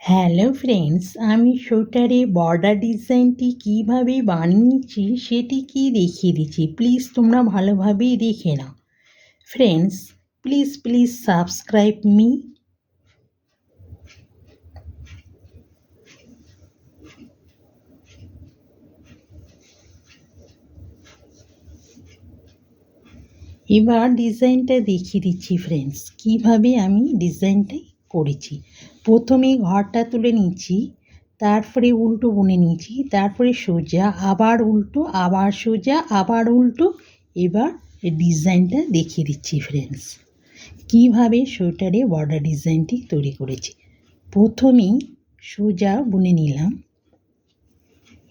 Hello friends, আমি সোয়েটারে border ডিজাইনটি কীভাবে বানিয়েছি সেটি দেখিয়ে দিচ্ছি। প্লিজ তোমরা ভালোভাবেই দেখে নাও। Friends, please subscribe me. এবার ডিজাইনটা দেখিয়ে দিচ্ছি ফ্রেন্ডস, কীভাবে আমি ডিজাইনটা করেছি। প্রথমে ঘরটা তুলে নিচ্ছি, তারপরে উল্টো বুনে নিয়েছি, তারপরে সোজা, আবার উল্টো, আবার সোজা, আবার উল্টো। এবার ডিজাইনটা দেখিয়ে দিচ্ছি ফ্রেন্ডস, কীভাবে সোয়েটারে বর্ডার ডিজাইনটি তৈরি করেছি। প্রথমেই সোজা বুনে নিলাম,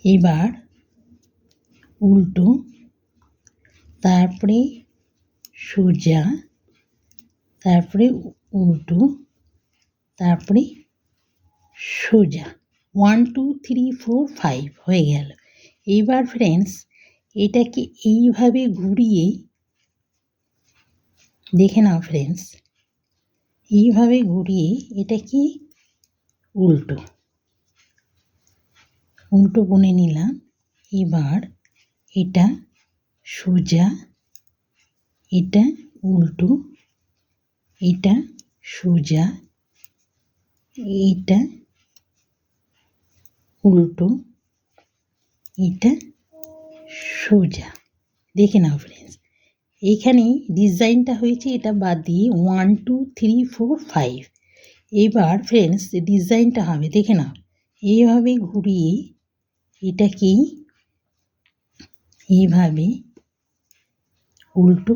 এবার উল্টো, তারপরে সোজা, তারপরে উল্টো, তারপরে সোজা। 1 2 3 4 5 হয়ে গেল। এইবার ফ্রেন্ডস এটাকে এইভাবে ঘুরিয়ে দেখে নাও ফ্রেন্ডস, এইভাবে ঘুরিয়ে এটাকে উল্টো উল্টো বুনে নিলাম। এবার এটা সোজা, এটা উল্টো, এটা সোজা, এটা উল্টো, এটা সোজা। দেখে নাও ফ্রেন্ডস, এখানে ডিজাইনটা হয়েছে, এটা বাদ দিয়ে 1 2 3 4 5। এবার ফ্রেন্ডস ডিজাইনটা হবে, দেখে নাও। এইভাবে ঘুরিয়ে এটাকেই এইভাবে উল্টো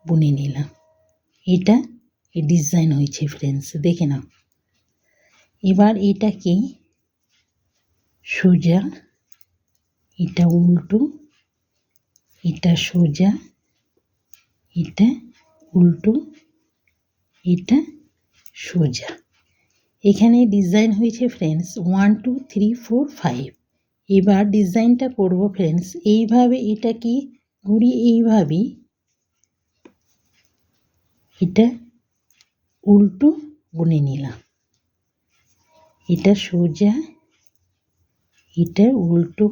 বুনে নিলাম। এটা ডিজাইন হয়েছে ফ্রেন্ডস, দেখে নাও। এবার এটাকে সোজা, এটা উল্টো, এটা সোজা, এটা উল্টো, এটা সোজা। এখানে ডিজাইন হয়েছে ফ্রেন্ডস 1 2 3 4 5। এবার ডিজাইনটা করব ফ্রেন্ডস, এইভাবে এটাকে ঘুরিয়ে এইভাবে এটা উল্টো বুনে নিলাম। এটা সোজা, এটা উল্টো,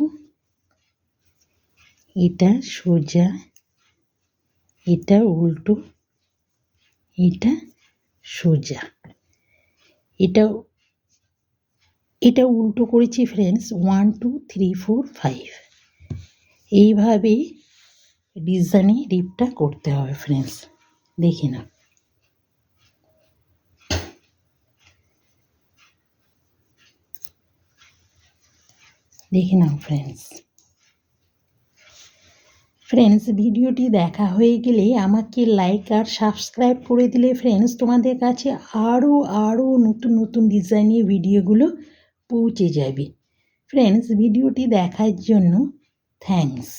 এটা সোজা, এটা উল্টো, এটা সোজা। এটা উল্টো করেছি ফ্রেন্ডস 1 2 3 4 5। এইভাবে ডিজাইনে রিপটা করতে হবে ফ্রেন্ডস, দেখে নাও। দেখে নাও ফ্রেন্ডস ভিডিওটি দেখা হয়ে গেলে আমাকে লাইক আর সাবস্ক্রাইব করে দিলে ফ্রেন্ডস তোমাদের কাছে আরও নতুন ডিজাইনের ভিডিওগুলো পৌঁছে যাবে। ফ্রেন্ডস ভিডিওটি দেখার জন্য থ্যাঙ্কস।